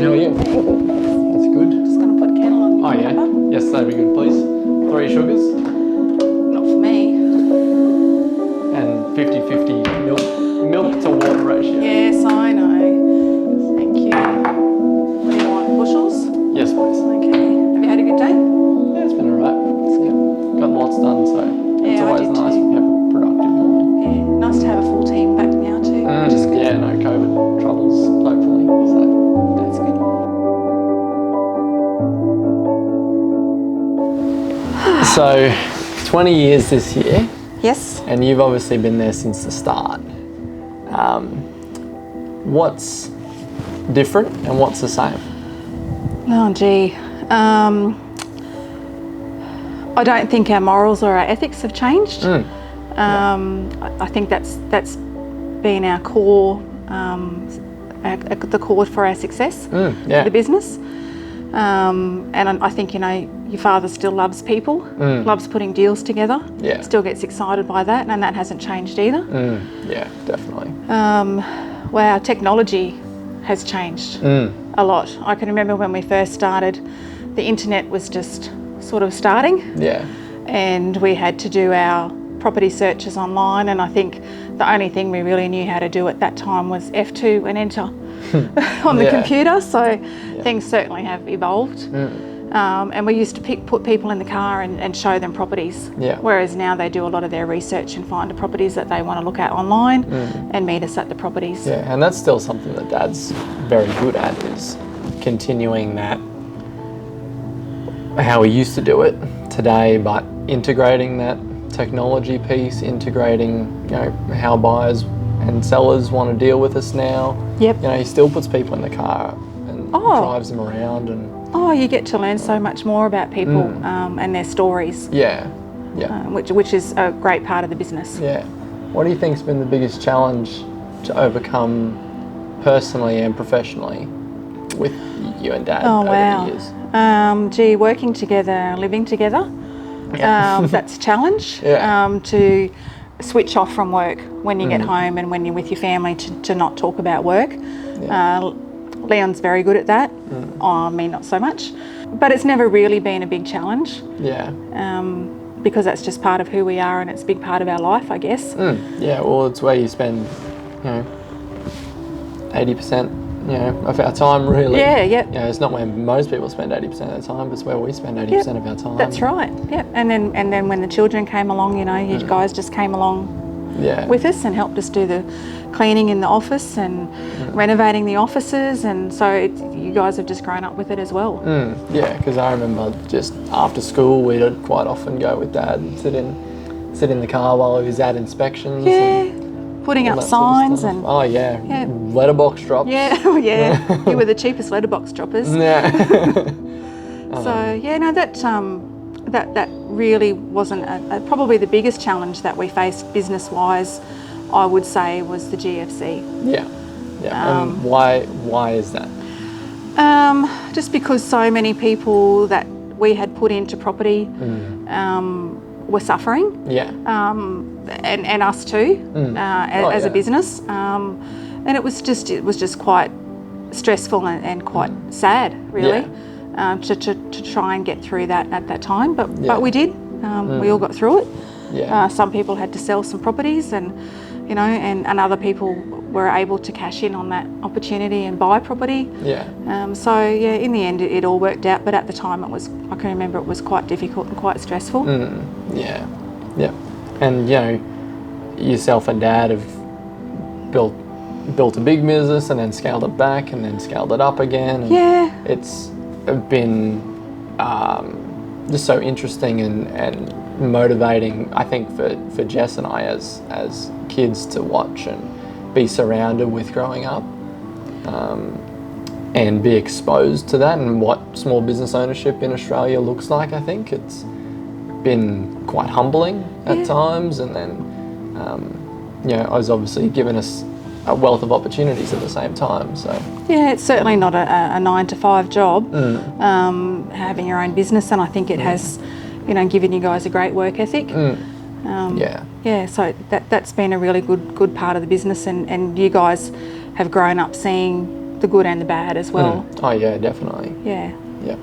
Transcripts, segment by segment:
How are you? That's good. Just going to put a kettle on. Oh yeah? Yes, that'd be good, please. 3 sugars. Not for me. And 50-50 milk to water ratio. Yes, I know. Thank you. What do you want? Bushels? Yes, please. Okay. Have you had a good day? Yeah, it's been alright. Got lots done, so it's Yeah, I always did nice too. when you have a productive morning. Yeah. Nice to have a full team back now too. Which is good. Yeah, no COVID troubles, hopefully. That's good. So 20 years this year, Yes. and you've obviously been there since the start. What's different and what's the same? Oh gee. I don't think our morals or our ethics have changed. I think that's been our core, the core for our success for the business. And I think, your father still loves people, loves putting deals together, still gets excited by that, and that hasn't changed either. Yeah, definitely. Well, our technology has changed a lot. I can remember when we first started, the internet was just sort of starting. Yeah. And we had to do our property searches online, and I think the only thing we really knew how to do at that time was F2 and enter on the computer, so things certainly have evolved. And we used to put people in the car and show them properties, whereas now they do a lot of their research and find the properties that they want to look at online and meet us at the properties. Yeah, and that's still something that Dad's very good at, is continuing that, how we used to do it today, but integrating that technology piece, integrating how buyers and sellers want to deal with us now. He still puts people in the car and drives them around, and you get to learn so much more about people and their stories. Which is a great part of the business. What do you think's been the biggest challenge to overcome personally and professionally with you and Dad over the years? Working together, living together. That's a challenge. To switch off from work when you get home and when you're with your family, to not talk about work. Leon's very good at that. Me, not so much. But it's never really been a big challenge. Because that's just part of who we are, and it's a big part of our life, I guess. Well, it's where you spend, 80%. Of our time, really. It's not where most people spend 80% of their time, but it's where we spend 80% of our time. That's right. And then when the children came along, you guys just came along with us and helped us do the cleaning in the office and renovating the offices, and so you guys have just grown up with it as well. Because I remember just after school we'd quite often go with Dad and sit in the car while he was at inspections. Putting up signs and letterbox drops. You were the cheapest letterbox droppers. That really wasn't probably the biggest challenge that we faced business-wise, I would say, was the GFC. And why is that? Just because so many people that we had put into property were suffering. And us too, as a business, and it was just quite stressful and quite sad, really, to try and get through that at that time. But we did. We all got through it. Some people had to sell some properties, and and other people were able to cash in on that opportunity and buy property. In the end, it all worked out. But at the time, I can remember it was quite difficult and quite stressful. And yourself and Dad have built a big business and then scaled it back and then scaled it up again. And it's been just so interesting and motivating, I think, for Jess and I as kids to watch and be surrounded with growing up, and be exposed to that and what small business ownership in Australia looks like. I think it's been quite humbling at times, and then has obviously given us a wealth of opportunities at the same time. So it's certainly not a 9-to-5 job, having your own business, and I think it has given you guys a great work ethic. So that's been a really good part of the business, and you guys have grown up seeing the good and the bad as well. Oh yeah, definitely. Yeah. Yeah.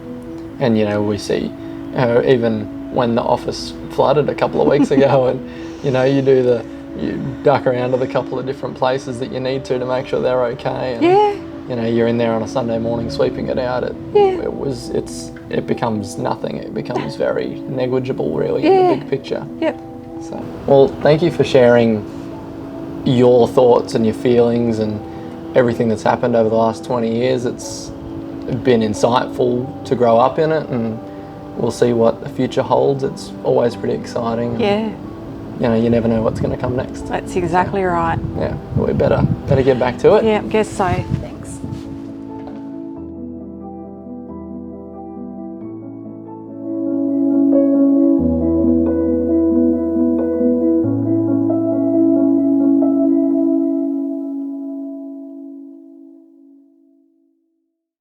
And you know, we see even when the office flooded a couple of weeks ago, and you know, you duck around to the couple of different places that you need to make sure they're okay. And, you know, you're in there on a Sunday morning sweeping it out. It becomes nothing. It becomes very negligible, really, in the big picture. Yep. So, well, thank you for sharing your thoughts and your feelings and everything that's happened over the last 20 years. It's been insightful to grow up in it, and we'll see what the future holds. It's always pretty exciting. Yeah. You know, you never know what's going to come next. That's exactly right. Yeah, we better get back to it. Yeah, I guess so.